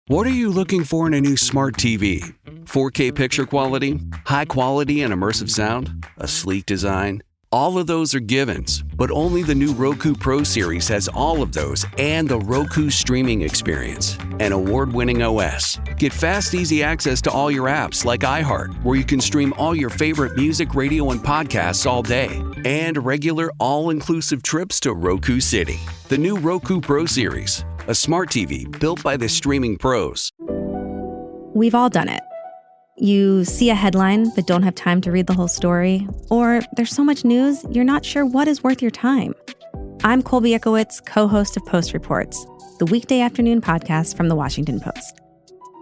What are you looking for in a new smart TV? 4K picture quality, high quality and immersive sound, a sleek design? All of those are givens, but only the new Roku Pro Series has all of those and the Roku streaming experience, an award-winning OS. Get fast, easy access to all your apps like iHeart, where you can stream all your favorite music, radio, and podcasts all day, and regular all-inclusive trips to Roku City. The new Roku Pro Series, a smart TV built by the streaming pros. We've all done it. You see a headline but don't have time to read the whole story, or there's so much news you're not sure what is worth your time. I'm Colby Ekowitz, co-host of Post Reports, the weekday afternoon podcast from The Washington Post.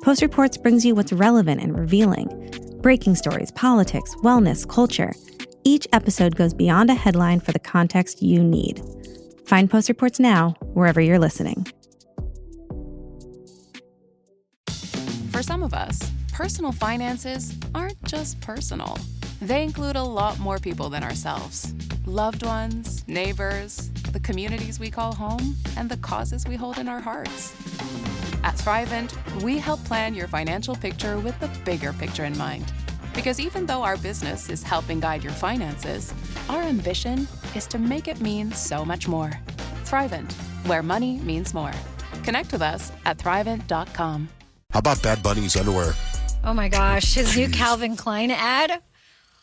Post Reports brings you what's relevant and revealing. Breaking stories, politics, wellness, culture. Each episode goes beyond a headline for the context you need. Find Post Reports now, wherever you're listening. For some of us, personal finances aren't just personal. They include a lot more people than ourselves. Loved ones, neighbors, the communities we call home, and the causes we hold in our hearts. At Thrivent, we help plan your financial picture with the bigger picture in mind. Because even though our business is helping guide your finances, our ambition is to make it mean so much more. Thrivent, where money means more. Connect with us at Thrivent.com. How about Bad Bunny's underwear? Oh my gosh, his new Calvin Klein ad.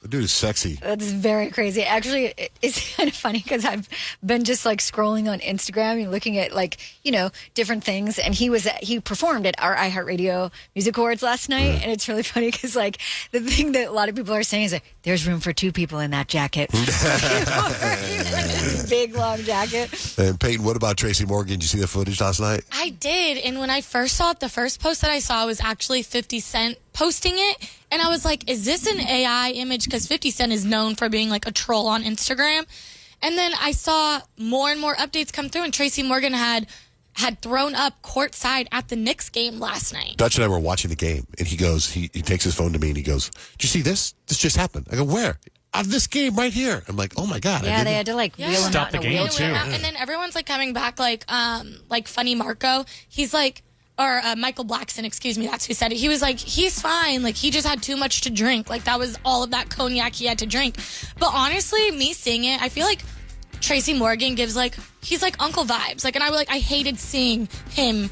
The dude is sexy. That's very crazy. Actually, it's kind of funny because I've been just like scrolling on Instagram and looking at different things. And he performed at our iHeartRadio Music Awards last night. And it's really funny because the thing that a lot of people are saying is that there's room for two people in that jacket. Big long jacket. And Peyton, what about Tracy Morgan? Did you see the footage last night? I did. And when I first saw it, the first post that I saw was actually 50 Cent posting it. And I was like, is this an AI image? Because 50 Cent is known for being like a troll on Instagram. And then I saw more and more updates come through, and Tracy Morgan had thrown up courtside at the Knicks game last night. Dutch and I were watching the game, and he goes, he takes his phone to me, and he goes, "Did you see this? This just happened." I go, "Where?" "On this game right here." I'm like, "Oh my God." Yeah, they had to wheel him out in a wheelchair. And then everyone's like coming back like Funny Marco. He's like, or Michael Blackson, excuse me, that's who said it. He was like, he's fine. Like, he just had too much to drink. Like, that was all of that cognac he had to drink. But honestly, me seeing it, I feel like Tracy Morgan gives he's like uncle vibes. Like, and I hated seeing him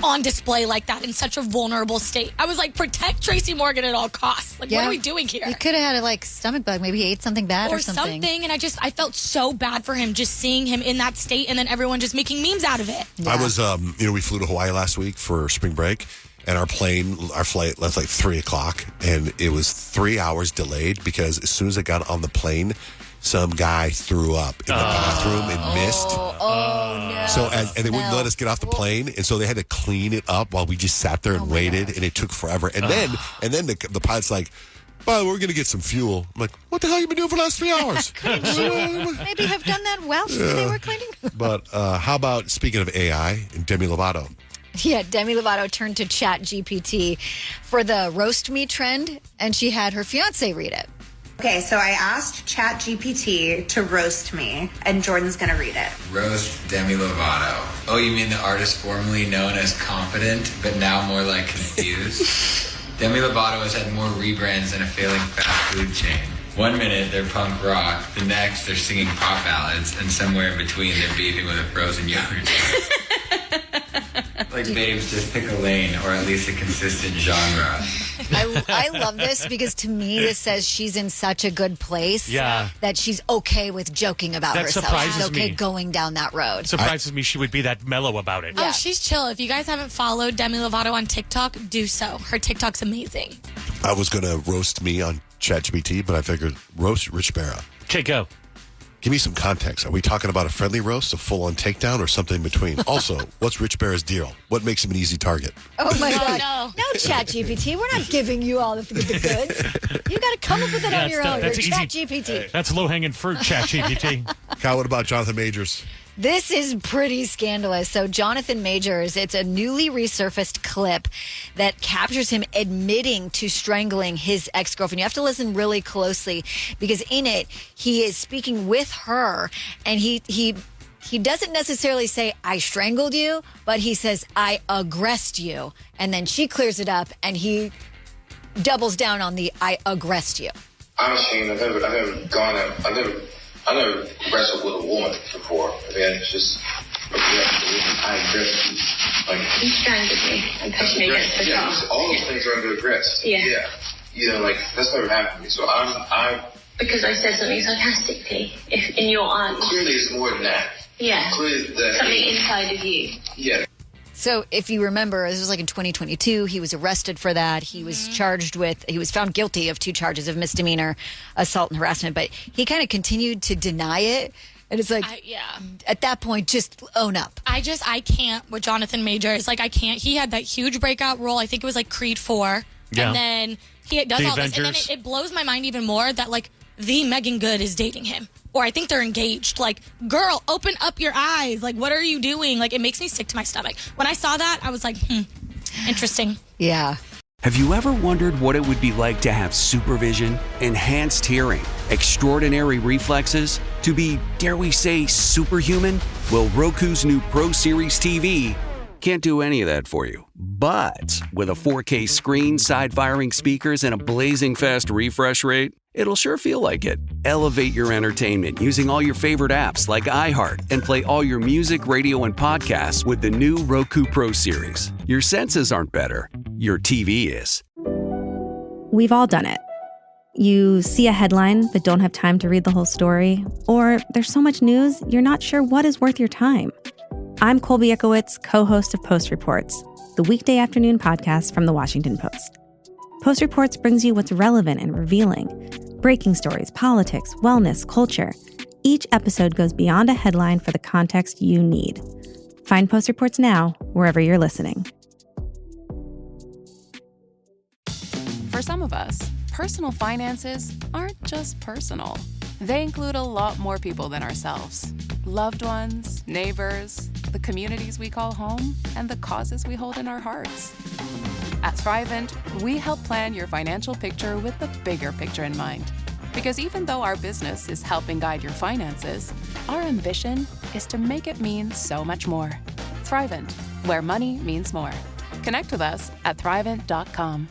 on display like that in such a vulnerable state. I was like, protect Tracy Morgan at all costs. Like, what are we doing here? He could have had a stomach bug. Maybe he ate something bad or something. And I felt so bad for him just seeing him in that state, and then everyone just making memes out of it. Yeah. I was, we flew to Hawaii last week for spring break, and our flight left like 3 o'clock, and it was 3 hours delayed because as soon as I got on the plane, some guy threw up in the bathroom and missed. Oh no! So and they wouldn't let us get off the plane, and so they had to clean it up while we just sat there and waited, and it took forever. And then the pilot's like, "Well, we're gonna get some fuel." I'm like, "What the hell you been doing for the last 3 hours?" Couldn't you maybe have done that whilst they were cleaning? But how about, speaking of AI, and Demi Lovato? Yeah, Demi Lovato turned to ChatGPT for the roast me trend, and she had her fiance read it. Okay, so I asked ChatGPT to roast me, and Jordan's going to read it. Roast Demi Lovato. Oh, you mean the artist formerly known as Confident, but now more like Confused? Demi Lovato has had more rebrands than a failing fast food chain. 1 minute, they're punk rock. The next, they're singing pop ballads. And somewhere in between, they're beefing with a frozen yogurt. Like, babes, just pick a lane, or at least a consistent genre. I love this because to me this says she's in such a good place that she's okay with joking about herself. She's okay going down that road. Surprises me she would be that mellow about it. Yeah. Oh, she's chill. If you guys haven't followed Demi Lovato on TikTok, do so. Her TikTok's amazing. I was going to roast me on ChatGPT, but I figured roast Rich Barra. Okay, go. Give me some context. Are we talking about a friendly roast, a full-on takedown, or something in between? Also, what's Rich Barra's deal? What makes him an easy target? Oh, my God. No, ChatGPT. We're not giving you all the goods. You got to come up with it on your own. You're ChatGPT. That's low-hanging fruit, ChatGPT. Kyle, what about Jonathan Majors? This is pretty scandalous. So Jonathan Majors, it's a newly resurfaced clip that captures him admitting to strangling his ex-girlfriend. You have to listen really closely because in it, he is speaking with her and he he doesn't necessarily say, I strangled you, but he says, I aggressed you. And then she clears it up and he doubles down on the I aggressed you. I'm ashamed. I've never wrestled with a woman before. I mean, it's just, I aggressed you. You strangled me and pushed me against the car. All those things are under aggressed. Yeah. That's never happened to me. So I'm because I said something sarcastically, if in your eyes. Clearly it's more than that. Yeah. Clearly that. Something inside of you. Yeah. So if you remember, this was like in 2022, he was arrested for that. He was he was found guilty of 2 charges of misdemeanor assault and harassment, but he kind of continued to deny it. And it's like, at that point, just own up. I can't with Jonathan Majors. Like, I can't. He had that huge breakout role. I think it was like Creed 4. Yeah. And then he does The all this. And then Avengers. it blows my mind even more that, like, the Megan Good is dating him. Or I think they're engaged. Like, girl, open up your eyes. Like, what are you doing? Like, it makes me sick to my stomach. When I saw that, I was like, interesting. Yeah. Have you ever wondered what it would be like to have supervision, enhanced hearing, extraordinary reflexes, to be, dare we say, superhuman? Well, Roku's new Pro Series TV can't do any of that for you. But with a 4K screen, side-firing speakers, and a blazing fast refresh rate, it'll sure feel like it. Elevate your entertainment using all your favorite apps like iHeart and play all your music, radio, and podcasts with the new Roku Pro Series. Your senses aren't better. Your TV is. We've all done it. You see a headline but don't have time to read the whole story, or there's so much news you're not sure what is worth your time. I'm Colby Ickowitz, co-host of Post Reports, the weekday afternoon podcast from The Washington Post. Post Reports brings you what's relevant and revealing. Breaking stories, politics, wellness, culture. Each episode goes beyond a headline for the context you need. Find Post Reports now, wherever you're listening. For some of us, personal finances aren't just personal. They include a lot more people than ourselves. Loved ones, neighbors, the communities we call home, and the causes we hold in our hearts. At Thrivent, we help plan your financial picture with the bigger picture in mind. Because even though our business is helping guide your finances, our ambition is to make it mean so much more. Thrivent, where money means more. Connect with us at Thrivent.com.